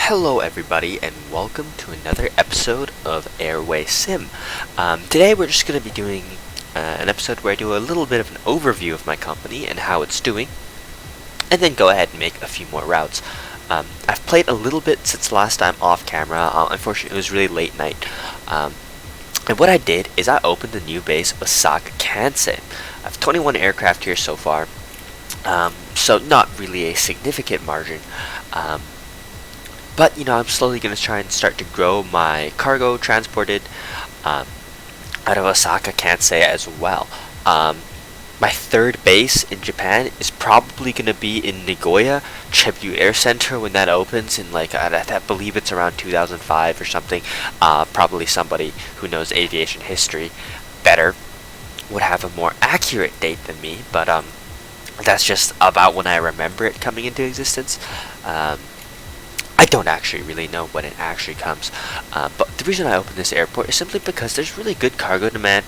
Hello everybody and welcome to another episode of Airway Sim. Today we're just going to be doing an episode where I do a little bit of an overview of my company and how it's doing, and then go ahead and make a few more routes. I've played a little bit since last time off camera. Unfortunately it was really late night. And what I did is I opened a new base, Osaka, Kansai. I have 21 aircraft here so far, so not really a significant margin. But, I'm slowly going to try and start to grow my cargo transported out of Osaka, Kansai as well. My third base in Japan is probably going to be in Nagoya, Chebu Air Center when that opens in I believe it's around 2005 or something. Probably somebody who knows aviation history better would have a more accurate date than me, but that's just about when I remember it coming into existence. I don't actually really know when it actually comes, but the reason I opened this airport is simply because there's really good cargo demand,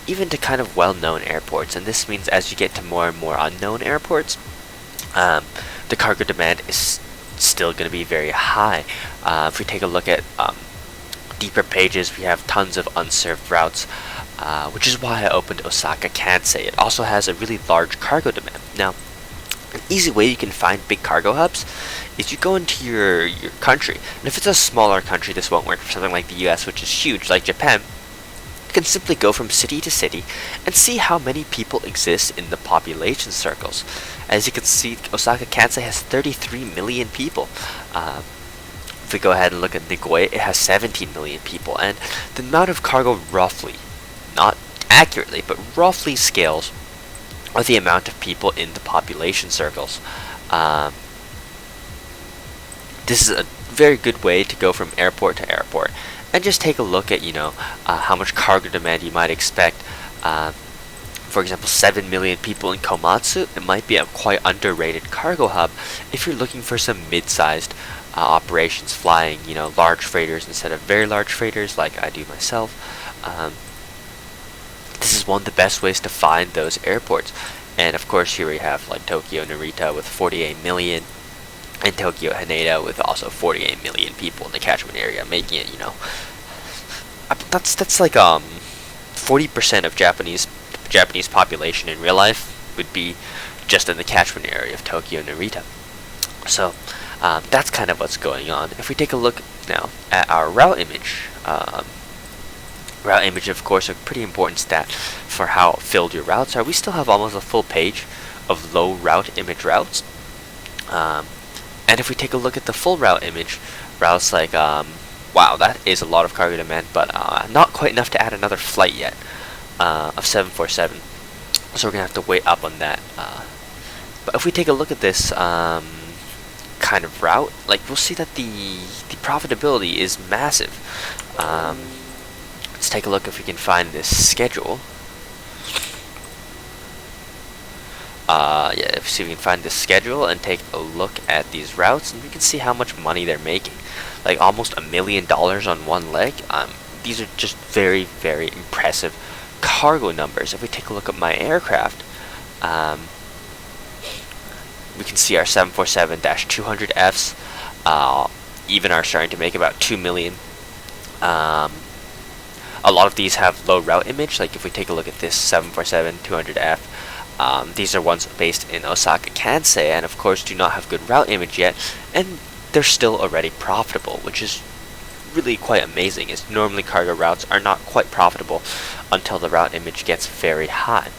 even to kind of well-known airports, and this means as you get to more and more unknown airports, the cargo demand is still going to be very high. If we take a look at deeper pages, we have tons of unserved routes, which is why I opened Osaka Kansai. It also has a really large cargo demand. Now, an easy way you can find big cargo hubs is you go into your country, and if it's a smaller country, this won't work for something like the US, which is huge, like Japan. You can simply go from city to city and see how many people exist in the population circles. As you can see, Osaka Kansai has 33 million people. If we go ahead and look at Nagoya, it has 17 million people, and the amount of cargo roughly, not accurately, but roughly scales or the amount of people in the population circles. This is a very good way to go from airport to airport and just take a look at how much cargo demand you might expect. For example, 7 million people in Komatsu, it might be a quite underrated cargo hub if you're looking for some mid-sized operations flying large freighters instead of very large freighters like I do myself. This is one of the best ways to find those airports. And of course here we have like Tokyo Narita with 48 million and Tokyo Haneda with also 48 million people in the catchment area, making it that's like 40% of Japanese population in real life would be just in the catchment area of Tokyo Narita. So that's kind of what's going on. If we take a look now at our route image, route image, of course, a pretty important stat for how filled your routes are. We still have almost a full page of low route image routes. And if we take a look at the full route image, routes like, wow, that is a lot of cargo demand, but not quite enough to add another flight yet of 747. So we're going to have to wait up on that. But if we take a look at this kind of route, we'll see that the profitability is massive. Let's take a look if we can find this schedule. Yeah, see if we can find this schedule and take a look at these routes, and we can see how much money they're making. Like almost $1 million on one leg. These are just very, very impressive cargo numbers. If we take a look at my aircraft, we can see our 747-200Fs even are starting to make about 2 million. A lot of these have low route image, like if we take a look at this 747-200F, these are ones based in Osaka, Kansai, and of course do not have good route image yet, and they're still already profitable, which is really quite amazing, as normally cargo routes are not quite profitable until the route image gets very high.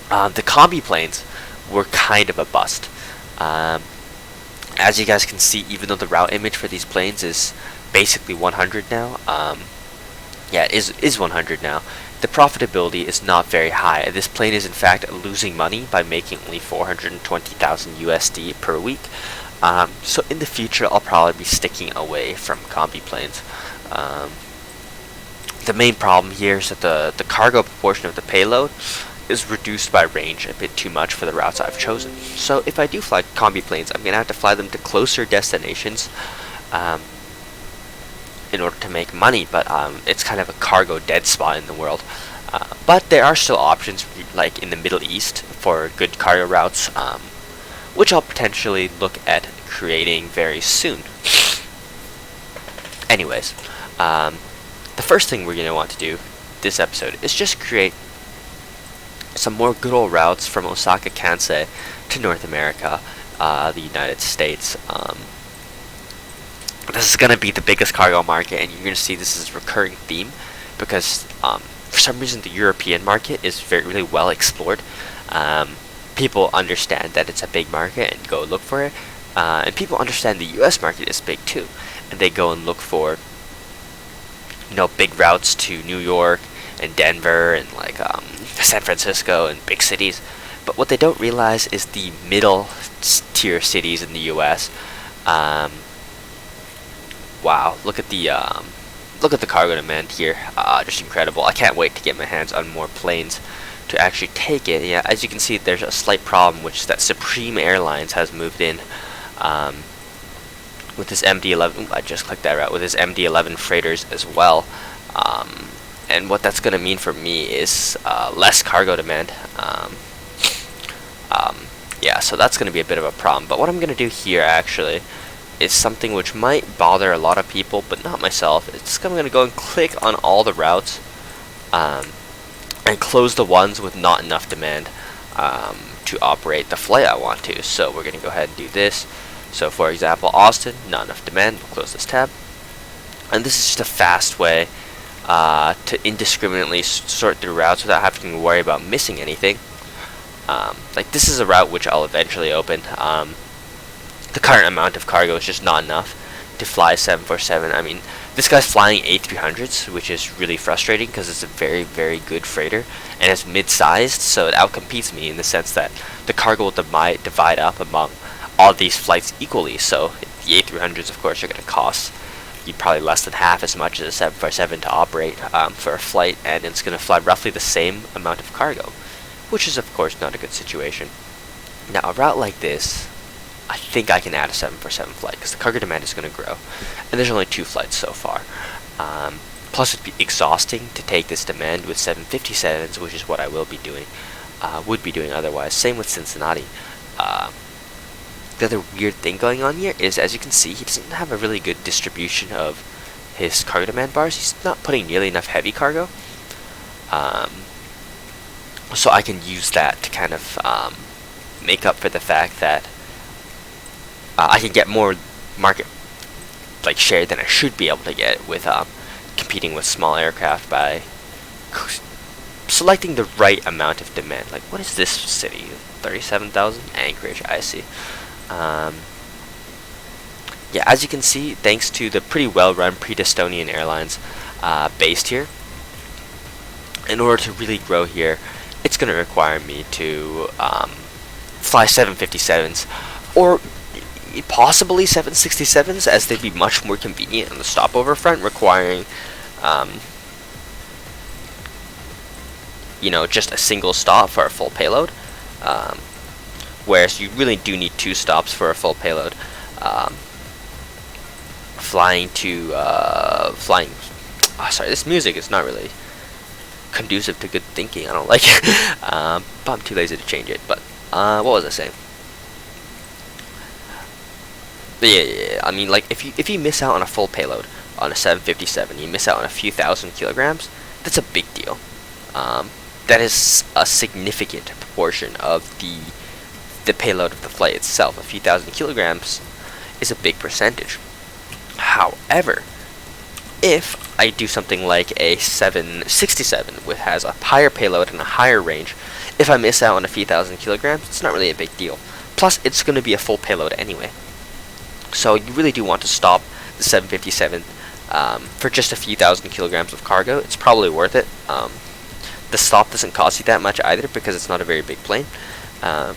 The combi planes were kind of a bust. As you guys can see, even though the route image for these planes is basically 100 now, yeah, it is 100 now. The profitability is not very high. This plane is in fact losing money by making only 420,000 USD per week. So in the future, I'll probably be sticking away from combi planes. The main problem here is that the cargo proportion of the payload is reduced by range a bit too much for the routes I've chosen. So if I do fly combi planes, I'm going to have to fly them to closer destinations in order to make money, but it's kind of a cargo dead spot in the world. But there are still options like in the Middle East for good cargo routes. which I'll potentially look at creating very soon. Anyways, the first thing we're going to want to do this episode is just create some more good old routes from Osaka, Kansai to North America, the United States. This is going to be the biggest cargo market, and you're going to see this is a recurring theme because for some reason the European market is really well explored. People understand that it's a big market and go look for it, and people understand the US market is big too, and they go and look for big routes to New York and Denver and like San Francisco and big cities. But what they don't realize is the middle tier cities in the US. Wow, look at the cargo demand here. Just incredible. I can't wait to get my hands on more planes to actually take it. Yeah, as you can see, there's a slight problem, which is that Supreme Airlines has moved in with this MD-11. I just clicked that route with his MD-11 freighters as well. And what that's going to mean for me is less cargo demand. Yeah, so that's going to be a bit of a problem. But what I'm going to do here actually is something which might bother a lot of people, but not myself. It's I'm going to go and click on all the routes and close the ones with not enough demand to operate the flight I want to. So we're going to go ahead and do this. So for example, Austin, not enough demand. We'll close this tab. And this is just a fast way to indiscriminately sort through routes without having to worry about missing anything. Like this is a route which I'll eventually open. The current amount of cargo is just not enough to fly 747. I mean, this guy's flying A300s, which is really frustrating because it's a very, very good freighter, and it's mid-sized, so it outcompetes me in the sense that the cargo will divide up among all these flights equally. So the A300s, of course, are going to cost you probably less than half as much as a 747 to operate for a flight, and it's going to fly roughly the same amount of cargo, which is, of course, not a good situation. Now, a route like this, I think I can add a 747 flight because the cargo demand is going to grow, and there's only 2 flights so far. Plus, it'd be exhausting to take this demand with 757s, which is what I will be doing, would be doing otherwise. Same with Cincinnati. The other weird thing going on here is, as you can see, he doesn't have a really good distribution of his cargo demand bars. He's not putting nearly enough heavy cargo. So I can use that to kind of make up for the fact that I can get more market share than I should be able to get with competing with small aircraft by selecting the right amount of demand. Like, what is this city? 37,000? Anchorage, I see. Yeah, as you can see, thanks to the pretty well-run Estonian Airlines based here, in order to really grow here, it's going to require me to fly 757s, or possibly 767s, as they'd be much more convenient on the stopover front, requiring just a single stop for a full payload, whereas you really do need 2 stops for a full payload. Sorry, this music is not really conducive to good thinking. I don't like it. But I'm too lazy to change it. But what was I saying? Yeah. I mean, like, if you miss out on a full payload on a 757, you miss out on a few thousand kilograms. That's a big deal. That is a significant proportion of the payload of the flight itself. A few thousand kilograms is a big percentage. However, if I do something like a 767, which has a higher payload and a higher range, if I miss out on a few thousand kilograms, it's not really a big deal. Plus, it's going to be a full payload anyway. So you really do want to stop the 757 for just a few thousand kilograms of cargo. It's probably worth it. The stop doesn't cost you that much either because it's not a very big plane. But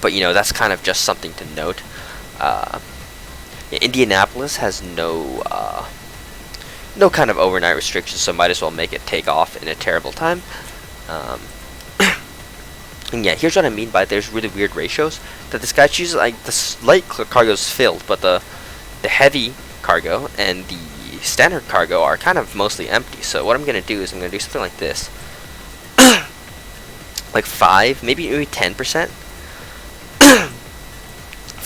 that's kind of just something to note. Indianapolis has no kind of overnight restrictions, so might as well make it take off in a terrible time. And yeah, here's what I mean by there's really weird ratios that this guy chooses. Like, the light cargo is filled, but the heavy cargo and the standard cargo are kind of mostly empty. So what I'm gonna do is I'm gonna do something like this, like 5, maybe 10%.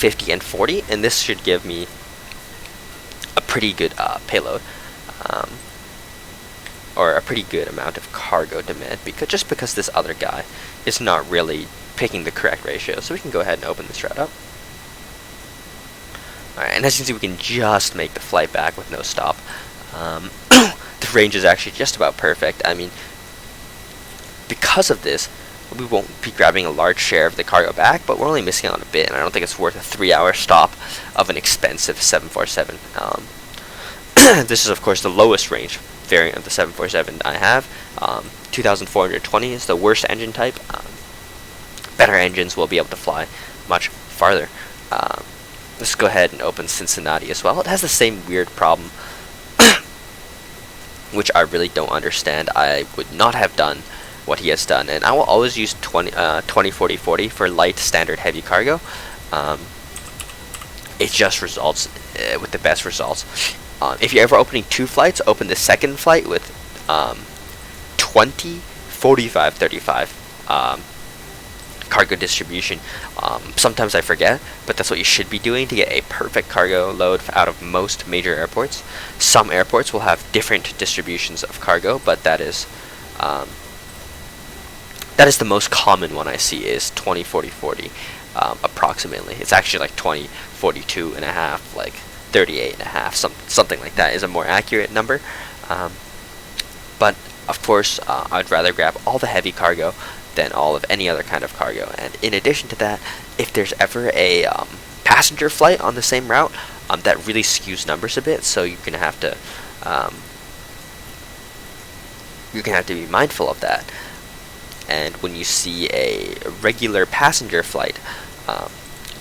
50 and 40, and this should give me a pretty good payload, or a pretty good amount of cargo demand, because this other guy is not really picking the correct ratio. So we can go ahead and open this route up. Alright, and as you can see, we can just make the flight back with no stop. The range is actually just about perfect. I mean, because of this, we won't be grabbing a large share of the cargo back, but we're only missing out on a bit, and I don't think it's worth a 3-hour stop of an expensive 747. This is, of course, the lowest range variant of the 747 I have. 2420 is the worst engine type. Better engines will be able to fly much farther. Let's go ahead and open Cincinnati as well. It has the same weird problem, which I really don't understand. I would not have done what he has done, and I will always use 20-40-40 for light, standard, heavy cargo. It just results with the best results. If you're ever opening 2 flights, open the second flight with 20-45-35 cargo distribution. Sometimes I forget, but that's what you should be doing to get a perfect cargo load out of most major airports. Some airports will have different distributions of cargo, but that is the most common one I see, is 20-40-40 approximately. It's actually like 20-42 and a half, like 38 and a half, something like that is a more accurate number. But of course, I'd rather grab all the heavy cargo than all of any other kind of cargo. And in addition to that, if there's ever a passenger flight on the same route, that really skews numbers a bit, so you're gonna have to be mindful of that. And when you see a regular passenger flight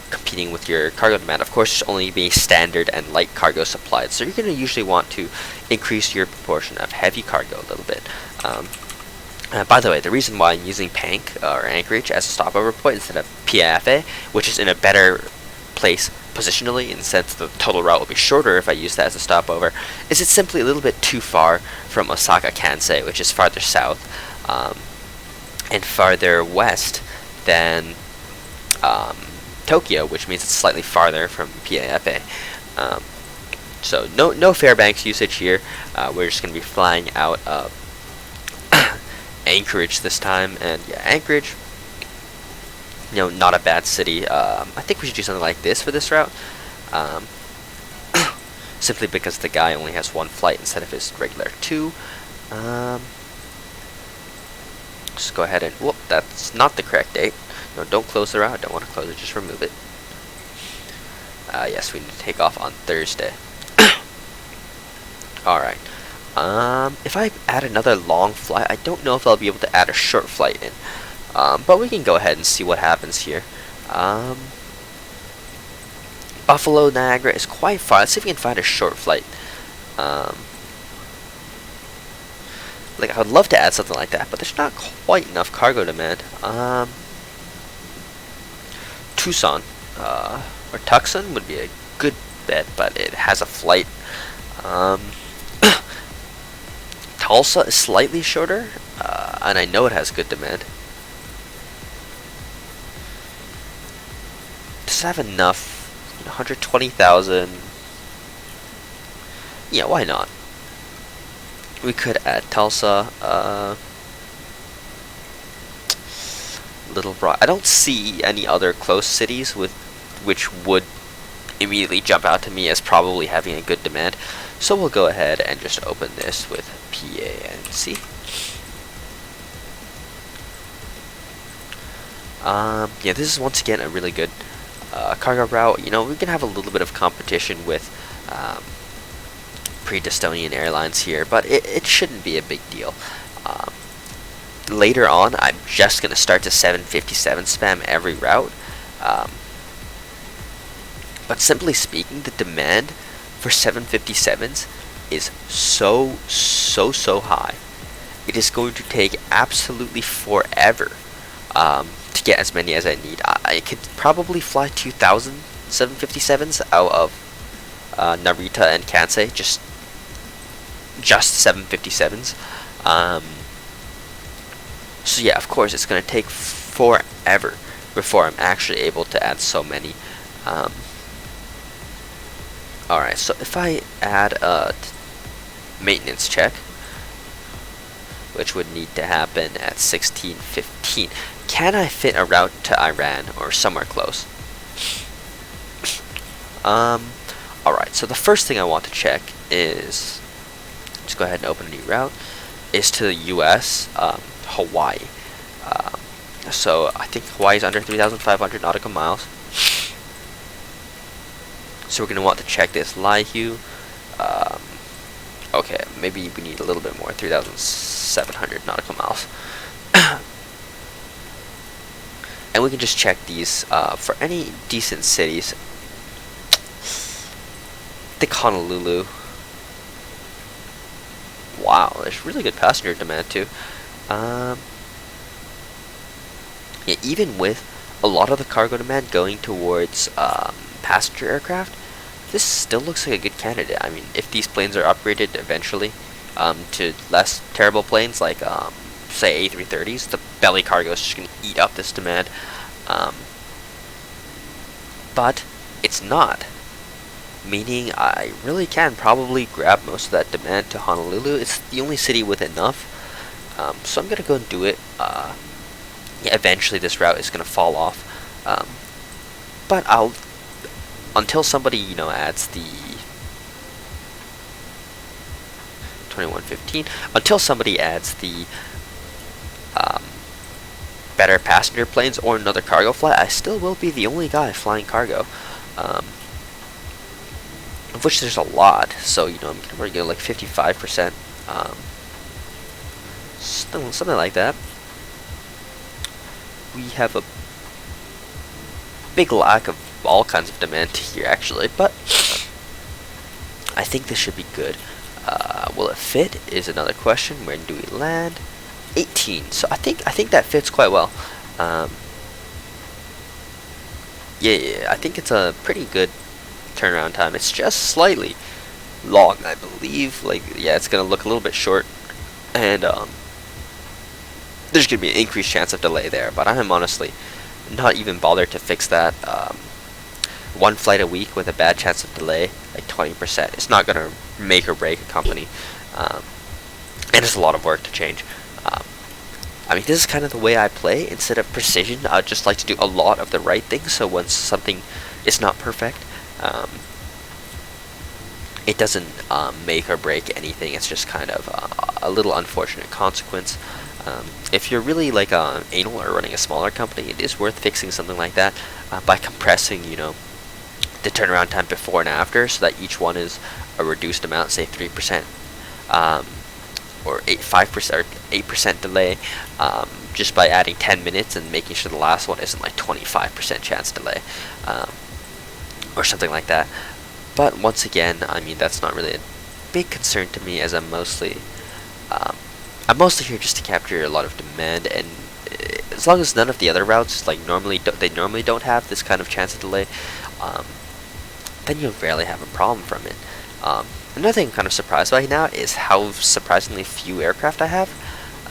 competing with your cargo demand, of course, there's only be standard and light cargo supplied, so you're going to usually want to increase your proportion of heavy cargo a little bit. By the way, the reason why I'm using Pank or Anchorage as a stopover point instead of PIFA, which is in a better place positionally in the sense that the total route will be shorter if I use that as a stopover, is it's simply a little bit too far from Osaka Kansai, which is farther south and farther west than Tokyo, which means it's slightly farther from PIFA. So no Fairbanks usage here. We're just going to be flying out of Anchorage this time, and yeah, Anchorage, not a bad city. I think we should do something like this for this route, simply because the guy only has 1 flight instead of his regular 2. Just go ahead and, whoop, that's not the correct date. No, don't close the route. I don't want to close it, just remove it. Yes, we need to take off on Thursday. Alright. If I add another long flight, I don't know if I'll be able to add a short flight in. But we can go ahead and see what happens here. Buffalo, Niagara is quite far. Let's see if we can find a short flight. Like, I would love to add something like that, but there's not quite enough cargo demand. Tucson, or Tucson would be a good bet, but it has a flight. Tulsa is slightly shorter, and I know it has good demand. Does it have enough? 120,000. Yeah, why not? We could add Tulsa, Little Rock. I don't see any other close cities which would immediately jump out to me as probably having a good demand. So we'll go ahead and just open this with PANC. Yeah, this is once again a really good cargo route. We can have a little bit of competition with pre-Estonian Airlines here, but it shouldn't be a big deal. Later on, I'm just going to start to 757 spam every route. But simply speaking, the demand for 757s is so high. It is going to take absolutely forever to get as many as I need. I could probably fly 2,000 757s out of Narita and Kansai, just 757s. So yeah, of course, it's going to take forever before I'm actually able to add so many. Um, Alright, so if I add a maintenance check, which would need to happen at 16:15, can I fit a route to Iran or somewhere close? Alright, so the first thing I want to check is, let's go ahead and open a new route, is to the US, Hawaii. So I think Hawaii is under 3,500 nautical miles. So we're going to want to check this Laihu. Okay, maybe we need a little bit more, 3,700 nautical miles. And we can just check these for any decent cities. I think Honolulu. Wow, there's really good passenger demand too. Yeah, even with a lot of the cargo demand going towards passenger aircraft, this still looks like a good candidate. I mean, if these planes are upgraded eventually to less terrible planes like say A330s, the belly cargo is just going to eat up this demand. But it's not. Meaning I really can probably grab most of that demand to Honolulu. It's the only city with enough. So I'm going to go and do it. Yeah, eventually this route is going to fall off. But until somebody, you know, adds the 2115, until somebody adds the better passenger planes or another cargo flight, I still will be the only guy flying cargo. Of which there's a lot, so you know I'm gonna get like 55%, something like that. We have a big lack of all kinds of demand here actually, but I think this should be good. Will it fit is another question. When do we land? 18. So I think that fits quite well. Yeah, I think it's a pretty good turnaround time. It's just slightly long, I believe. Like, yeah, it's gonna look a little bit short, and there's gonna be an increased chance of delay there. But I'm honestly not even bothered to fix that. One flight a week with a bad chance of delay, like 20%, it's not gonna make or break a company, and it's a lot of work to change. I mean, this is kind of the way I play. Instead of precision, I just like to do a lot of the right things. So when something is not perfect, it doesn't make or break anything. It's just kind of a little unfortunate consequence. If you're really like anal or running a smaller company, it is worth fixing something like that by compressing, you know, the turnaround time before and after, so that each one is a reduced amount, say 3%, or 5% or 8% delay, just by adding 10 minutes and making sure the last one isn't like 25% chance delay, or something like that. But once again, I mean, that's not really a big concern to me, as I'm mostly here just to capture a lot of demand, and as long as none of the other routes like normally don't have this kind of chance of delay, then you'll rarely have a problem from it. Another thing I'm kind of surprised by now is how surprisingly few aircraft I have.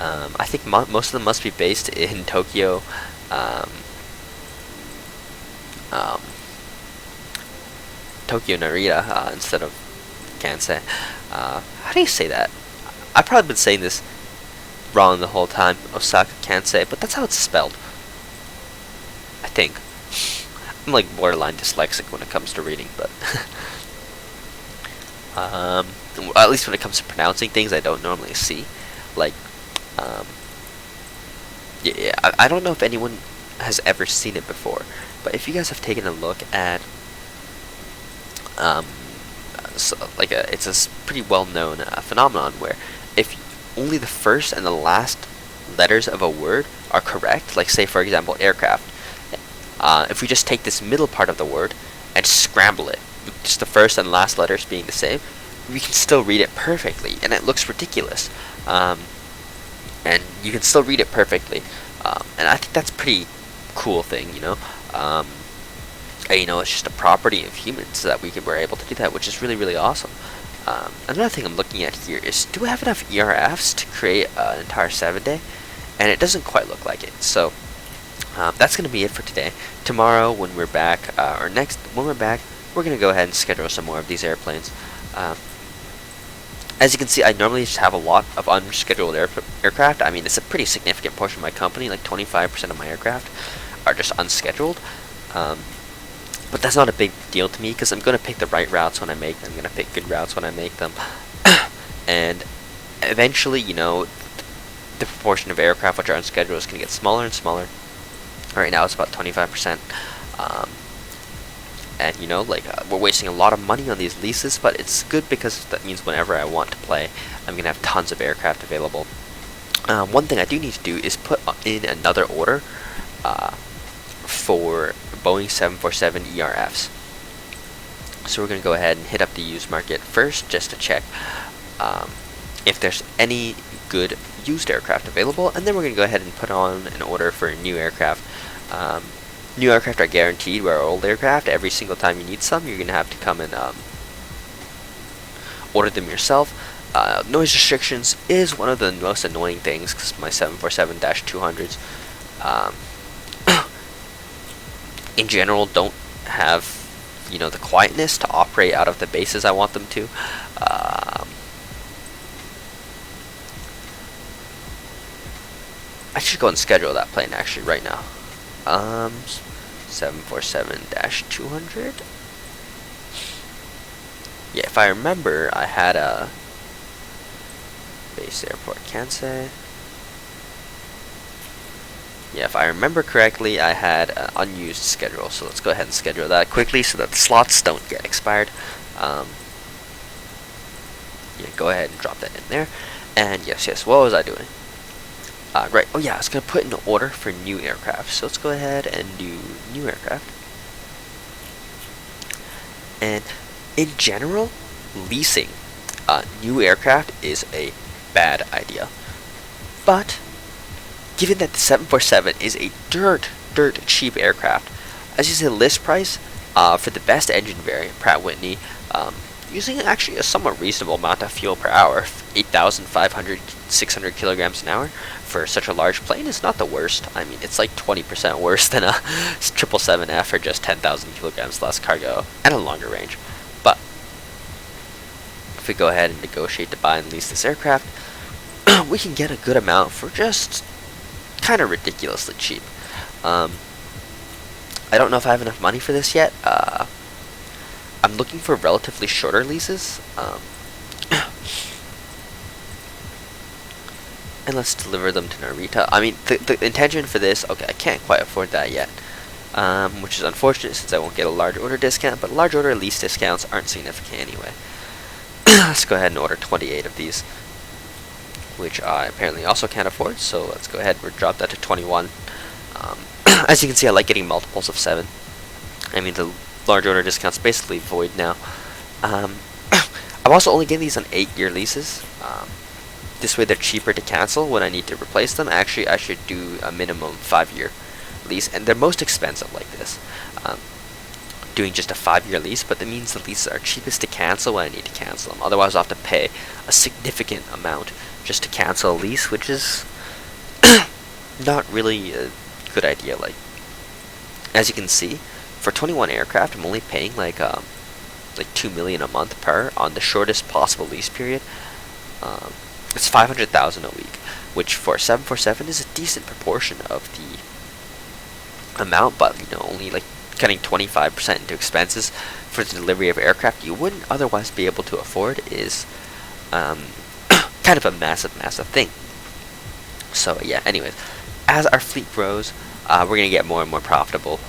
I think most of them must be based in Tokyo, Tokyo Narita instead of Kansai. How do you say that? I've probably been saying this wrong the whole time. Osaka Kansai, but that's how it's spelled, I think. I'm like borderline dyslexic when it comes to reading, but at least when it comes to pronouncing things I don't normally see. Like, yeah, I don't know if anyone has ever seen it before, but if you guys have taken a look at, it's a pretty well-known phenomenon where if only the first and the last letters of a word are correct, like say for example aircraft, if we just take this middle part of the word and scramble it, just the first and last letters being the same, we can still read it perfectly, and it looks ridiculous. And you can still read it perfectly, and I think that's a pretty cool thing, you know. You know, it's just a property of humans that we're able to do that, which is really, really awesome. Another thing I'm looking at here is, do I have enough ERFs to create an entire 7-day? And it doesn't quite look like it. So That's going to be it for today. Tomorrow, when we're back, when we're back, we're going to go ahead and schedule some more of these airplanes. As you can see, I normally just have a lot of unscheduled aircraft. I mean, it's a pretty significant portion of my company, like 25% of my aircraft are just unscheduled. But that's not a big deal to me, because I'm going to pick the right routes when I make them. I'm going to pick good routes when I make them. And eventually, you know, the proportion of aircraft which are unscheduled is going to get smaller and smaller. Right now it's about 25%. And you know, like, we're wasting a lot of money on these leases, but it's good because that means whenever I want to play, I'm going to have tons of aircraft available. One thing I do need to do is put in another order for Boeing 747 ERFs. So we're going to go ahead and hit up the used market first, just to check if there's any good used aircraft available, and then we're going to go ahead and put on an order for a new aircraft. New aircraft are guaranteed, where old aircraft, every single time you need some, you're going to have to come and order them yourself. Noise restrictions is one of the most annoying things, because my 747-200s in general don't have, you know, the quietness to operate out of the bases I want them to. I should go and schedule that plane actually right now. 747-200. Yeah, if I remember, I had a base airport Kansai. Yeah, if I remember correctly, I had an unused schedule. So let's go ahead and schedule that quickly so that the slots don't get expired. Yeah, go ahead and drop that in there. And yes, what was I doing? Right, oh yeah, I was going to put in an order for new aircraft. So let's go ahead and do new aircraft. And in general, leasing new aircraft is a bad idea. But given that the 747 is a dirt cheap aircraft, as you see the list price for the best engine variant, Pratt Whitney, using actually a somewhat reasonable amount of fuel per hour, 8,500, 600 kilograms an hour, for such a large plane is not the worst. I mean, it's like 20% worse than a 777F for just 10,000 kilograms less cargo and a longer range. But if we go ahead and negotiate to buy and lease this aircraft, we can get a good amount for just kind of ridiculously cheap. I don't know if I have enough money for this yet. I'm looking for relatively shorter leases. And let's deliver them to Narita. I mean, the intention for this, okay, I can't quite afford that yet. Which is unfortunate since I won't get a large order discount, but large order lease discounts aren't significant anyway. Let's go ahead and order 28 of these, which I apparently also can't afford, so let's go ahead and drop that to 21. As you can see, I like getting multiples of 7. I mean, the large order discount's basically void now. I'm also only getting these on 8-year leases. This way they're cheaper to cancel when I need to replace them. Actually, I should do a minimum 5-year lease, and they're most expensive like this. Doing just a 5-year lease, but that means the leases are cheapest to cancel when I need to cancel them. Otherwise, I'll have to pay a significant amount just to cancel a lease, which is not really a good idea. Like, as you can see, for 21 aircraft, I'm only paying like $2 million a month per on the shortest possible lease period. It's $500,000 a week, which for 747 is a decent proportion of the amount, but you know, only like cutting 25% into expenses for the delivery of aircraft you wouldn't otherwise be able to afford is kind of a massive thing. So yeah, anyways, as our fleet grows, we're gonna get more and more profitable.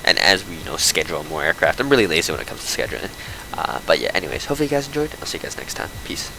And as we, you know, schedule more aircraft, I'm really lazy when it comes to scheduling. But yeah, anyways, hopefully you guys enjoyed. I'll see you guys next time. Peace.